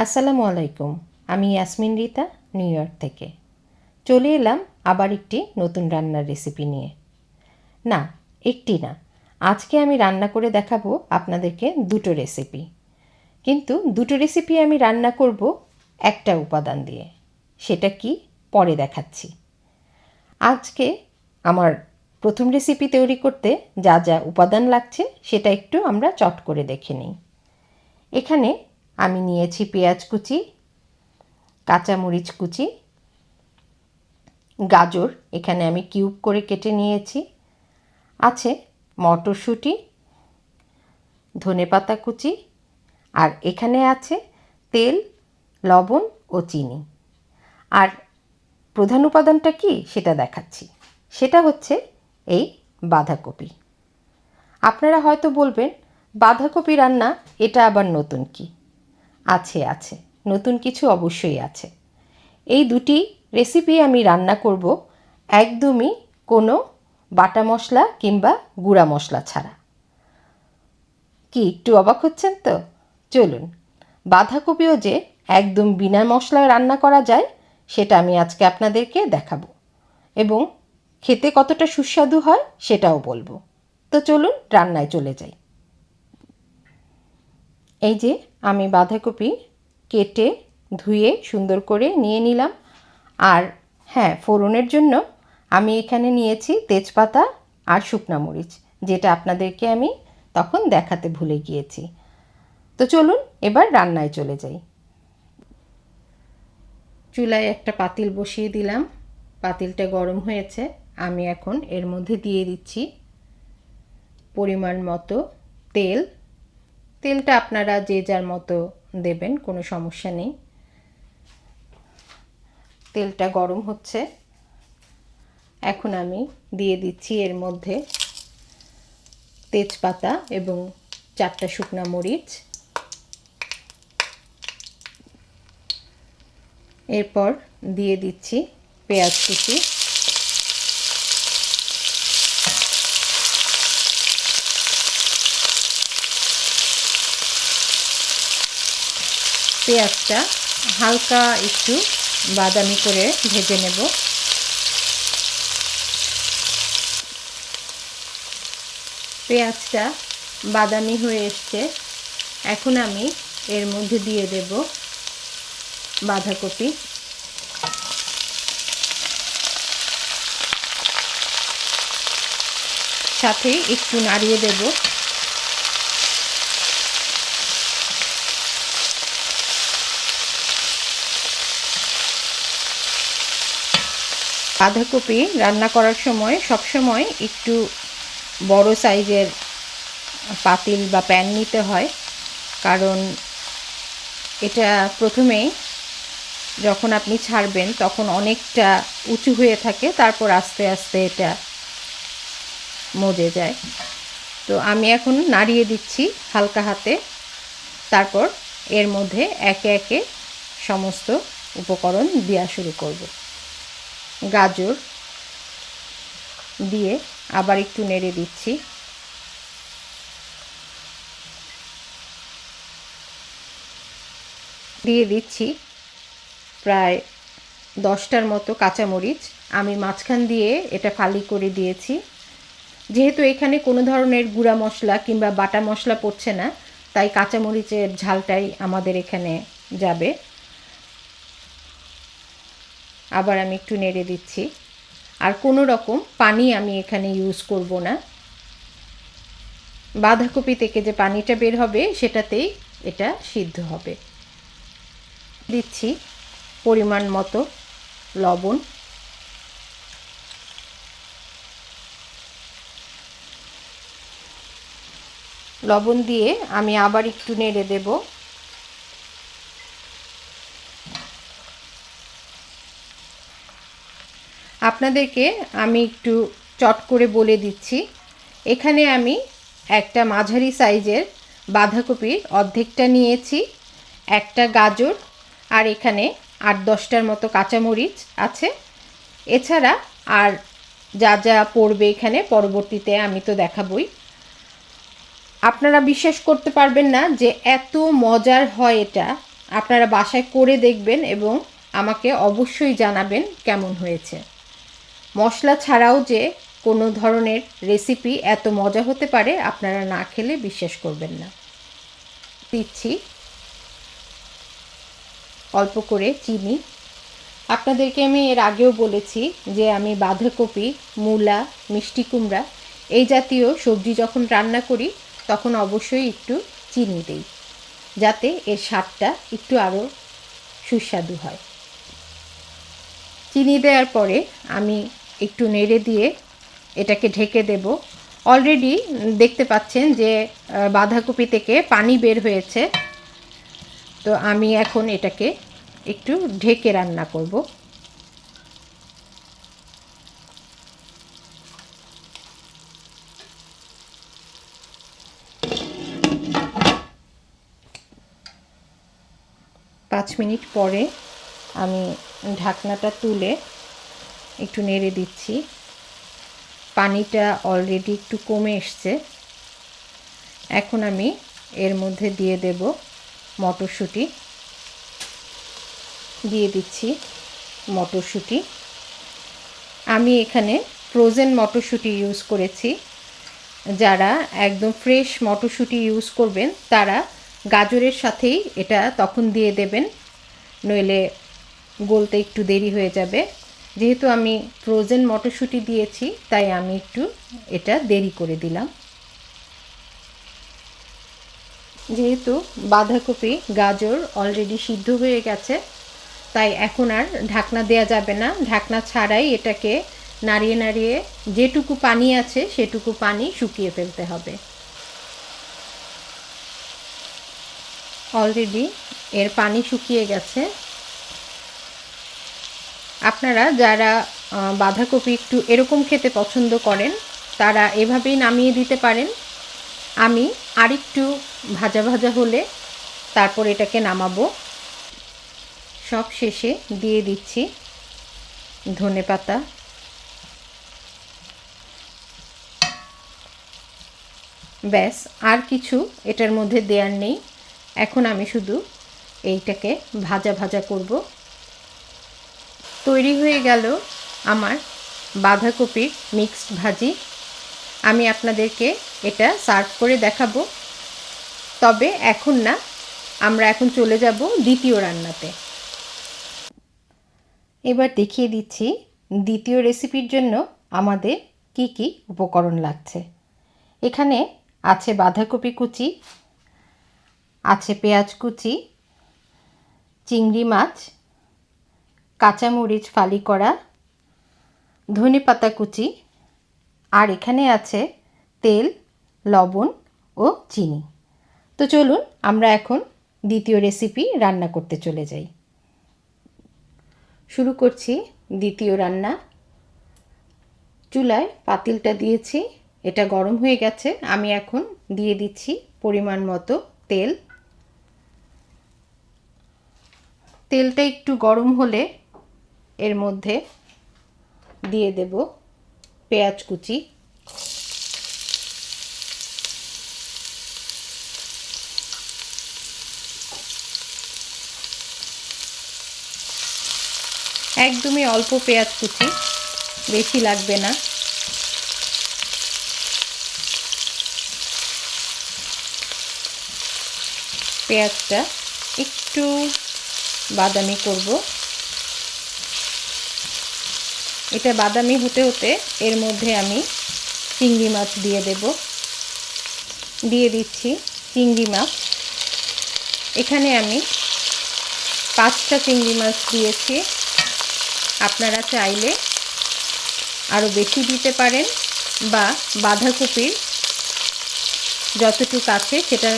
আসসালামু আলাইকুম। আমি ইয়াসমিন রিতা, নিউ ইয়র্ক থেকে চলে এলাম আবার একটি নতুন রান্নার রেসিপি নিয়ে। না, একটি না, আজকে আমি রান্না করে দেখাবো আপনাদেরকে দুটো রেসিপি। কিন্তু দুটো রেসিপি আমি রান্না করব একটা উপাদান দিয়ে। সেটা কি পরে দেখাচ্ছি। আজকে আমার প্রথম রেসিপি তৈরি করতে যা যা উপাদান লাগছে সেটা একটু আমরা চট করে দেখে নিই। এখানে আমি নিয়েছি পেঁয়াজ কুচি, কাঁচামরিচ কুচি, গাজর এখানে আমি কিউব করে কেটে নিয়েছি, আছে মটরশুঁটি, ধনেপাতা কুচি, আর এখানে আছে তেল, লবণ ও চিনি। আর প্রধান উপাদানটা কি সেটা দেখাচ্ছি। সেটা হচ্ছে এই বাঁধাকপি। আপনারা হয়তো বলবেন, বাঁধাকপি রান্না এটা আবার নতুন কি? আছে, নতুন কিছু অবশ্যই আছে। এই দুটি রেসিপি আমি রান্না করব একদমই কোনো বাটা মশলা কিংবা গুঁড়া মশলা ছাড়া। কি একটু অবাক হচ্ছেন তো? চলুন, বাঁধাকপিও যে একদম বিনা মশলায় রান্না করা যায় সেটা আমি আজকে আপনাদেরকে দেখাবো, এবং খেতে কতটা সুস্বাদু হয় সেটাও বলবো। তো চলুন রান্নায় চলে যাই। এই যে আমি বাঁধাকপি কেটে ধুয়ে সুন্দর করে নিয়ে নিলাম। আর হ্যাঁ, ফোড়নের জন্য আমি এখানে নিয়েছি তেজপাতা আর শুকনা মরিচ, যেটা আপনাদেরকে আমি তখন দেখাতে ভুলে গিয়েছি। তো চলুন এবার রান্নায় চলে যাই। চুলায় একটা পাতিল বসিয়ে দিলাম। পাতিলটা গরম হয়েছে। আমি এখন এর মধ্যে দিয়ে দিচ্ছি পরিমাণ মতো তেল। তেলটা আপনারা যে যার মতো দেবেন, কোনো সমস্যা নেই। তেলটা গরম হচ্ছে। এখন আমি দিয়ে দিচ্ছি এর মধ্যে তেজপাতা এবং 4টা শুকনা মরিচ। এরপর দিয়ে দিচ্ছি পেঁয়াজ কুচি। পেঁয়াজটা হালকা একটু বাদামি করে ভেজে নেব। পেঁয়াজটা বাদামি হয়ে এসছে। এখন আমি এর মধ্যে দিয়ে দেব বাঁধাকপি। সাথে একটু নাড়িয়ে দেব। বাঁধাকপি রান্না করার সময় সবসময় একটু বড় সাইজের পাতিল বা প্যান নিতে হয়, কারণ এটা প্রথমেই যখন আপনি ছাড়বেন তখন অনেকটা উঁচু হয়ে থাকে, তারপর আস্তে আস্তে এটা মজে যায়। তো আমি এখন নাড়িয়ে দিচ্ছি হালকা হাতে। তারপর এর মধ্যে একে একে সমস্ত উপকরণ দেওয়া শুরু করব। গাজর দিয়ে আবার একটু নেড়ে দিচ্ছি। দিয়ে দিচ্ছি প্রায় 10টার মতো কাঁচামরিচ। আমি মাঝখান দিয়ে এটা ফালি করে দিয়েছি, যেহেতু এখানে কোনো ধরনের গুঁড়া মশলা কিংবা বাটা মশলা পড়ছে না, তাই কাঁচামরিচের ঝালটাই আমাদের এখানে যাবে। আবার আমি একটু নেড়ে দিচ্ছি। আর কোনো রকম পানি আমি এখানে ইউজ করব না। বাঁধাকপি থেকে যে পানিটা বের হবে সেটাতেই এটা সিদ্ধ হবে। দিচ্ছি পরিমাণ মতো লবণ। লবণ দিয়ে আমি আবার একটু নেড়ে দেব। আপনাদেরকে আমি একটু চট করে বলে দিচ্ছি, এখানে আমি একটা মাঝারি সাইজের বাঁধাকপির অর্ধেকটা নিয়েছি, একটা গাজর, আর এখানে 8-10টার মতো কাঁচামরিচ আছে। এছাড়া আর যা যা পড়বে এখানে পরবর্তীতে আমি তো দেখাবই। আপনারা বিশ্বাস করতে পারবেন না যে এত মজার হয় এটা। আপনারা বাসায় করে দেখবেন এবং আমাকে অবশ্যই জানাবেন কেমন হয়েছে। মশলা ছাড়াও যে কোনো ধরনের রেসিপি এত মজা হতে পারে আপনারা না খেলে বিশ্বাস করবেন না। দিচ্ছি অল্প করে চিনি। আপনাদেরকে আমি এর আগেও বলেছি যে আমি বাঁধাকপি, মূলা, মিষ্টি কুমড়া এই জাতীয় সবজি যখন রান্না করি তখন অবশ্যই একটু চিনি দিই, যাতে এর স্বাদটা একটু আরও সুস্বাদু হয়। চিনি দেওয়ার পরে আমি একটু নেড়ে দিয়ে এটাকে ঢেকে দেব। অলরেডি দেখতে পাচ্ছেন যে বাঁধাকপি থেকে পানি বের হয়েছে। তো আমি এখন এটাকে একটু ঢেকে রান্না করব। পাঁচ মিনিট পরে আমি ঢাকনাটা তুলে একটু নেড়ে দিচ্ছি। পানিটা অলরেডি একটু কমে এসছে। এখন আমি এর মধ্যে দিয়ে দেব মটরশুঁটি। দিয়ে দিচ্ছি মটরশুঁটি। আমি এখানে ফ্রোজেন মটরশুঁটি ইউজ করেছি। যারা একদম ফ্রেশ মটরশুঁটি ইউজ করবেন তারা গাজরের সাথেই এটা তখন দিয়ে দেবেন, নইলে গলতে একটু দেরি হয়ে যাবে। যেহেতু আমি ফ্রোজেন মটরশুঁটি দিয়েছি তাই আমি একটু এটা দেরি করে দিলাম। যেহেতু বাঁধাকপি গাজর অলরেডি সিদ্ধ হয়ে গেছে তাই এখন আর ঢাকনা দেওয়া যাবে না। ঢাকনা ছাড়াই এটাকে নাড়িয়ে নাড়িয়ে যেটুকু পানি আছে সেটুকু পানি শুকিয়ে ফেলতে হবে। অলরেডি এর পানি শুকিয়ে গেছে। আপনারা যারা বাঁধাকপি একটু এরকম খেতে পছন্দ করেন তারা এভাবেই নামিয়ে দিতে পারেন। আমি আরেকটু ভাজা ভাজা হলে তারপর এটাকে নামাবো। সব শেষে দিয়ে দিচ্ছি ধনেপাতা। ব্যাস, আর কিছু এটার মধ্যে দেওয়ার নেই। এখন আমি শুধু এইটাকে ভাজা ভাজা করব। তৈরি হয়ে গেল আমার বাঁধাকপির মিক্সড ভাজি। আমি আপনাদেরকে এটা সার্ভ করে দেখাবো, তবে এখন না, আমরা এখন চলে যাব দ্বিতীয় রান্নাতে। এবার দেখিয়ে দিচ্ছি দ্বিতীয় রেসিপির জন্য আমাদের কি কি উপকরণ লাগছে। এখানে আছে বাঁধাকপি কুচি, আছে পেঁয়াজ কুচি, চিংড়ি মাছ, কাঁচামরিচ ফালি করা, ধনেপাতা কুচি, আর এখানে আছে তেল, লবণ ও চিনি। তো চলুন আমরা এখন দ্বিতীয় রেসিপি রান্না করতে চলে যাই। শুরু করছি দ্বিতীয় রান্না। চুলায় পাতিলটা দিয়েছি, এটা গরম হয়ে গেছে। আমি এখন দিয়ে দিচ্ছি পরিমাণ মতো তেল। তেলটা একটু গরম হলে এর মধ্যে দিয়ে দেব পেঁয়াজ কুচি। একদমই অল্প পেঁয়াজ কুচি, বেশি লাগবে না। পেঁয়াজটা একটু বাদামি করব। এটা বাদামি হতে হতে এর মধ্যে আমি চিংড়ি মাছ দিয়ে দেব। দিয়ে দিচ্ছি চিংড়ি মাছ। এখানে আমি 5টা চিংড়ি মাছ দিয়েছি। আপনারা চাইলে আরও বেশি দিতে পারেন বা বাঁধাকপির যতটুকু আছে সেটার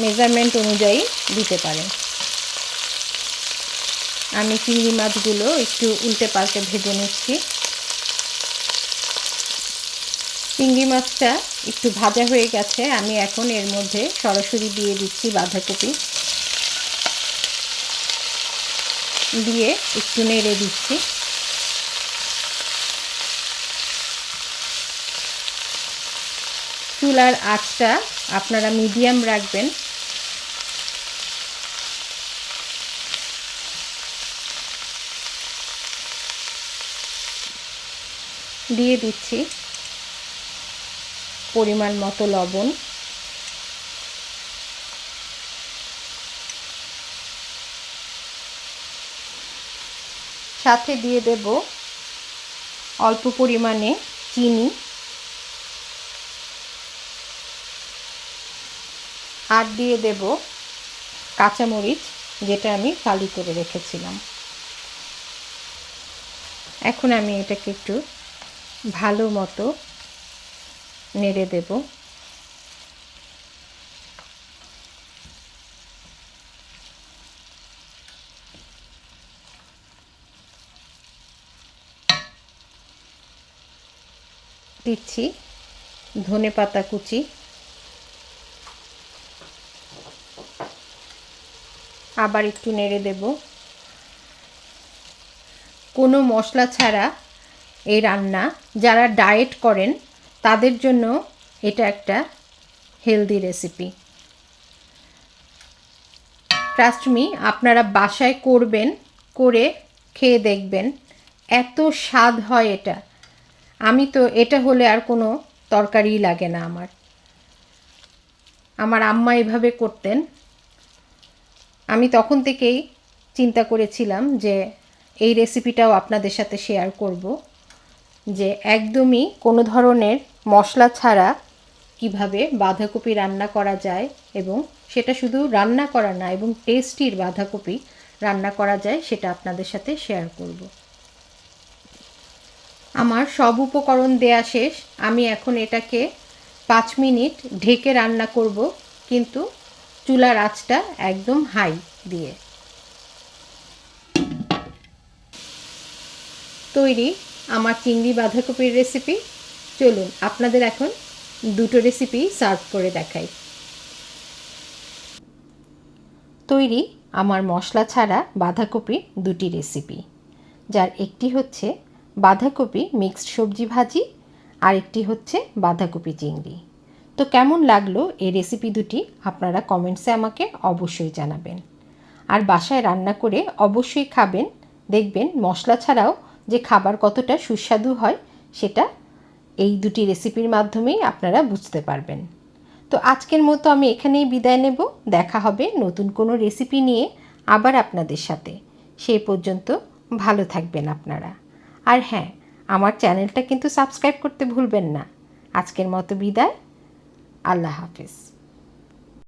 মেজারমেন্ট অনুযায়ী দিতে পারেন। আমি চিংড়ি মাছগুলো একটু উল্টে পাল্টে ভেজে নিচ্ছি। চিংড়ি মাছটা একটু ভাজা হয়ে গেছে। আমি এখন এর মধ্যে সরাসরি দিয়ে দিচ্ছি বাঁধাকপি। দিয়ে একটু নেড়ে দিচ্ছি। চুলার আঁচটা আপনারা মিডিয়াম রাখবেন। দিয়ে দিচ্ছি পরিমাণ মতো লবণ, সাথে দিয়ে দেব অল্প পরিমাণে চিনি আর দিয়ে দেব কাঁচামরিচ, যেটা আমি ফালি করে রেখেছিলাম। এখন আমি এটাকে একটু ভালো মতো নেড়ে দেব। দিচ্ছি ধনেপাতা কুচি, আবার একটু নেড়ে দেব। কোনো মশলা ছাড়া এই রান্না, যারা ডায়েট করেন তাদের জন্য এটা একটা হেলদি রেসিপি। ট্রাস্ট মি, আপনারা বাসায় করবেন, করে খেয়ে দেখবেন, এত স্বাদ হয় এটা। আমি তো এটা হলে আর কোনো তরকারিই লাগে না আমার। আমার আম্মা এভাবে করতেন। আমি তখন থেকেই চিন্তা করেছিলাম যে এই রেসিপিটাও আপনাদের সাথে শেয়ার করব, যে একদমই কোনো ধরনের মশলা ছাড়া কিভাবে বাঁধাকপি রান্না করা যায়, এবং সেটা শুধু রান্না করা না, এবং টেস্টির বাঁধাকপি রান্না করা যায়, সেটা আপনাদের সাথে শেয়ার করব। আমার সব উপকরণ দেয়া শেষ। আমি এখন এটাকে 5 মিনিট ঢেকে রান্না করব, কিন্তু চুলার আঁচটা একদম হাই দিয়ে। তৈরি আমার চিংড়ি বাঁধাকপির রেসিপি। চলুন আপনাদের এখন দুটো রেসিপি সার্ভ করে দেখাই। তৈরি আমার মশলা ছাড়া বাঁধাকপির দুটি রেসিপি, যার একটি হচ্ছে বাঁধাকপি মিক্সড সবজি ভাজি, আর একটি হচ্ছে বাঁধাকপি চিংড়ি। তো কেমন লাগলো এই রেসিপি দুটি আপনারা কমেন্টসে আমাকে অবশ্যই জানাবেন। আর বাসায় রান্না করে অবশ্যই খাবেন, দেখবেন মশলা ছাড়াও যে খাবার কতটা সুস্বাদু হয় সেটা এই দুটি রেসিপির মাধ্যমেই আপনারা বুঝতে পারবেন। তো আজকের মতো আমি এখানেই বিদায় নেব। দেখা হবে নতুন কোনো রেসিপি নিয়ে আবার আপনাদের সাথে। সেই পর্যন্ত ভালো থাকবেন আপনারা। আর হ্যাঁ, আমার চ্যানেলটা কিন্তু সাবস্ক্রাইব করতে ভুলবেন না। আজকের মতো বিদায়। আল্লাহ হাফেজ।